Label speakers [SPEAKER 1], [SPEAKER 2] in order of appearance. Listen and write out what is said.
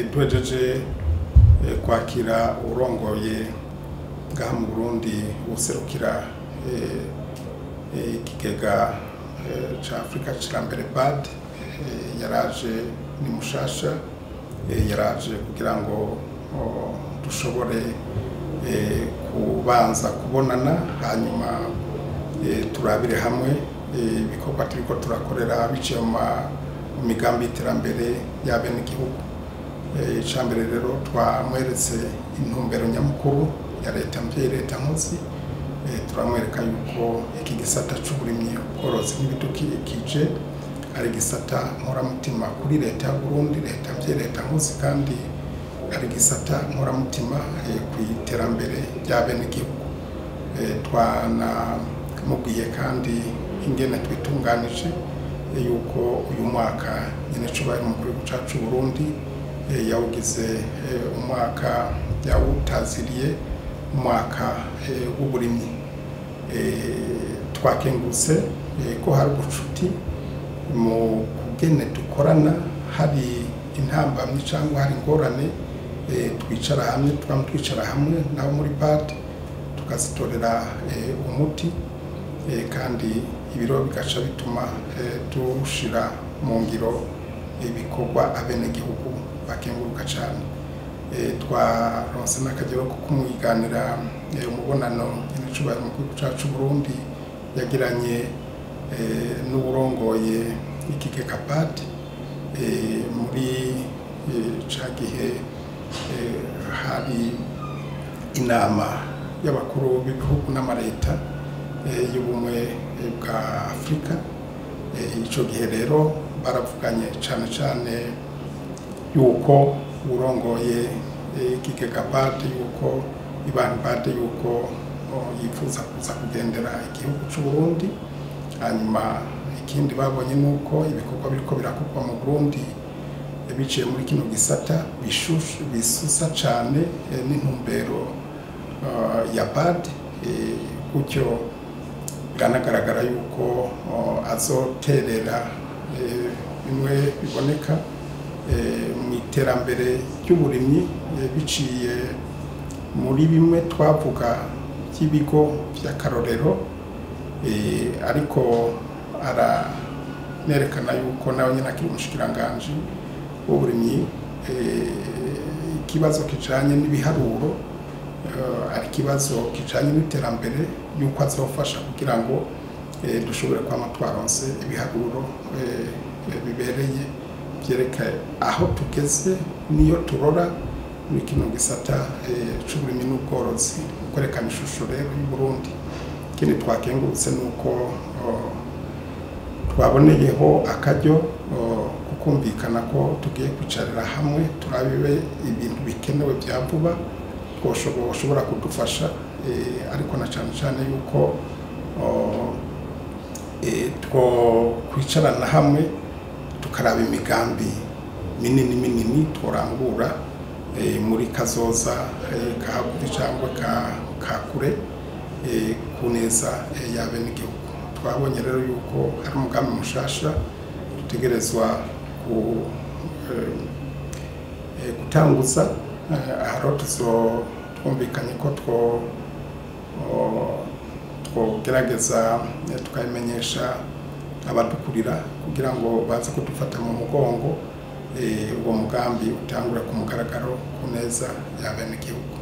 [SPEAKER 1] Twejeje kwakira urongoye ngaha mu Burundi userukira ikigega ca Afrika c'iterambere BAD yaraje ni mushasha yaraje kugira ngo dushobore kubanza kubonana hanyuma turabire hamwe ibikorwa turiko turakorera biciye mu migambi y'iterambere y'abenegihugu. Icambere rero twamweretse intumbero nyamukuru ya leta mvye leta nkozi turamwereka yuko iki gisata c'uburimyi ubworozi n'ibidukikije ari gisata nkoramutima kuri leta ya Burundi, leta mvye leta nkozi kandi ari gisata nkoramutima kw'iterambere ry'abenegihugu. Twanamubwiye kandi ingene twitunganije yuko uyu mwaka nyene cubahiro umukuru w'igihugu cacu Burundi yawugize umwaka yawutaziriye umwaka w'uburimyi. Twakengurutse ko hari ubucuti mu kugene dukorana, hari intambamyi cyangwa hari ingorane twicara hamwe nabo muri BAD tukazitorera umuti kandi ibiro bigaca bituma dushira mu ngiro ibikorwa abenegihugu bakenguruka cyane. Twaronse n'akagero ko kumwiganira umubonano n'icubahiro umukuru w'igihugu cacu Burundi yagiranye n'uburongoye ikigega BAD muri ca gihe hari inama y'abakuru b'ibihugu n'amareta y'ubumwe bwa Afrika. Ico gihe rero baravuganye cane yuko urongoye ikigega BAD yuko ibani BAD yuko yifuza kuza kugendera igihugu c'u Burundi. Hanyuma ikindi babonye nuko ibikorwa biriko birakorwa mu Burundi biciye muri kino gisata bisusa cane n'intumbero ya BAD, gutyo biranagaragara yuko azoterera bimwe biboneka mu iterambere ry'uburimyi biciye muri bimwe twavuga by'ibigo by'akarorero, ariko aranerekana yuko nawe nyine akiri umushikiranganji w'uburimyi ikibazo kijanye n'ibiharuro ari ikibazo kijanye n'iterambere yuko azofasha kugira ngo dushobore kwama twaronse ibiharuro bibereye byereka aho tugeze niyo turora muri kino gisata c'uburimyi n'ubworozi, kwerekana ishusho rero y'u Burundi. Ikindi twakengurutse nuko twaboneyeho akaryo kukumvikana ko tugiye kwicarira hamwe turabibe ibintu bikenewe bya vuba twoshobora kudufasha, ariko na cane yuko kwicarana hamwe tukaraba imigambi minini tworangura muri kazoza kahaguri cyangwa kakure ku neza y'abenegihugu. Twabonye rero yuko hari umugambi mushasha dutegerezwa gutanguza, aho twumvikanye ko twogerageza tukabimenyesha abadukurira kugira ngo baze kudufata mu mugongo uwo mugambi utangura ku mugaragaro ku neza y'abenegihugu.